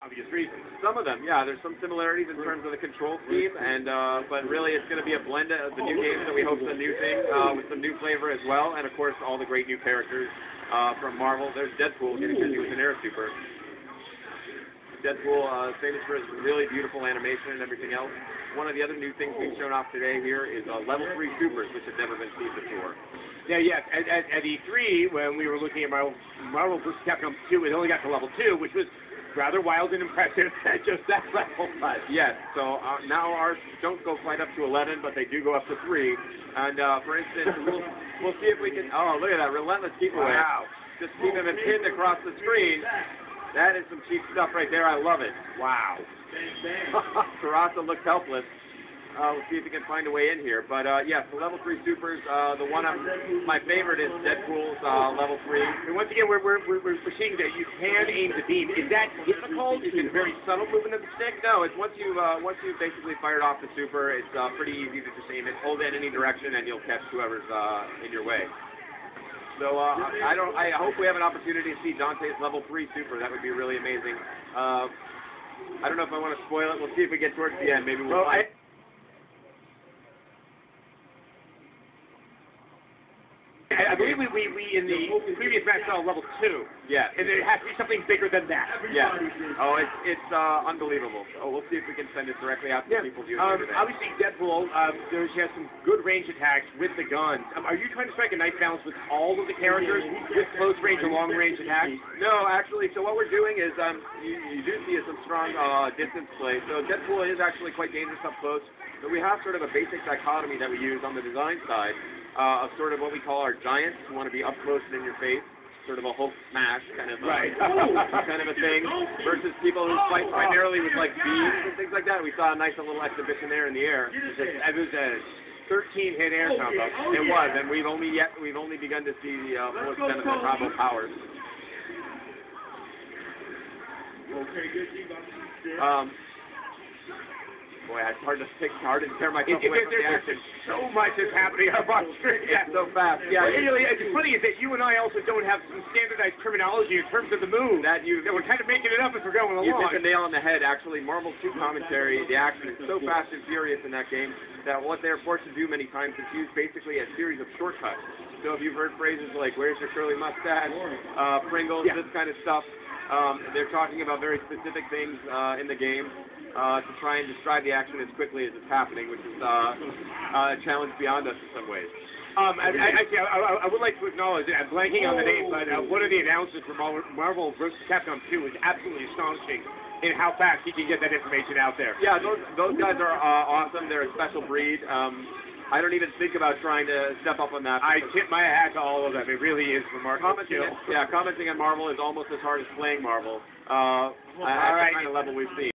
obvious reasons. Some of them, yeah. There's some similarities in terms of the control scheme, and but really it's going to be a blend of the new games that we hope is a new thing with some new flavor as well, and of course all the great new characters from Marvel. There's Deadpool getting busy with an air super. Deadpool, famous for his really beautiful animation and everything else. One of the other new things being shown off today here is level 3 supers, which have never been seen before. Yeah, yes. At E3, when we were looking at Marvel vs. Capcom 2, it only got to level 2, which was rather wild and impressive at just that level. Yes, so now ours don't go quite up to 11, but they do go up to 3. And for instance, we'll see if we can. Oh, look at that relentless keep away! Wow! Just keep him pinned across the screen. That is some cheap stuff right there. I love it. Wow! Karasa looks helpless. We'll see if we can find a way in here. But yes, the level 3 supers. The one my favorite is Deadpool's level 3. And once again, we're seeing that you can aim the beam. Is that difficult? Is it a very subtle movement of the stick? No, it's once you basically fired off the super, it's pretty easy to just aim it. Hold it in any direction, and you'll catch whoever's in your way. So I hope we have an opportunity to see Dante's level 3 super. That would be really amazing. I don't know if I want to spoil it. We'll see if we get towards the end. Maybe we'll find. I believe we in the previous match saw level 2. Yeah. And it has to be something bigger than that. Yeah. Oh, it's unbelievable. Oh, we'll see if we can send it directly out to people viewing today. Obviously, Deadpool, she has some good range attacks with the guns. Are you trying to strike a nice balance with all of the characters with close range and long range attacks? No, actually. So what we're doing is you do see some strong distance play. So Deadpool is actually quite dangerous up close. So we have sort of a basic dichotomy that we use on the design side. Of sort of what we call our giants who want to be up close and in your face, sort of a Hulk smash kind of kind of a thing, versus people who fight primarily with like beams and things like that. We saw a nice little exhibition there in the air. It was a 13-hit air combo. It was, and we've only begun to see the full extent of the combo powers. Boy, it's hard to tear myself away from the action. So much is happening up on screen. Yeah, so fast. Yeah, it's funny is that you and I also don't have some standardized terminology in terms of the move. That we're kind of making it up as we're going along. You hit the nail on the head, actually. Marvel 2 commentary, the action is so fast and furious in that game that what they're forced to do many times is use basically a series of shortcuts. So if you've heard phrases like, where's your curly mustache, Pringles, this kind of stuff, they're talking about very specific things in the game. To try and describe the action as quickly as it's happening, which is a challenge beyond us in some ways. I would like to acknowledge, I'm blanking on the name, but one of the announcers for Marvel vs. Capcom 2 is absolutely astonishing in how fast he can get that information out there. Yeah, those guys are awesome. They're a special breed. I don't even think about trying to step up on that. I tip my hat to all of them. It really is remarkable. Commenting on Marvel is almost as hard as playing Marvel. At the kind of level we've seen.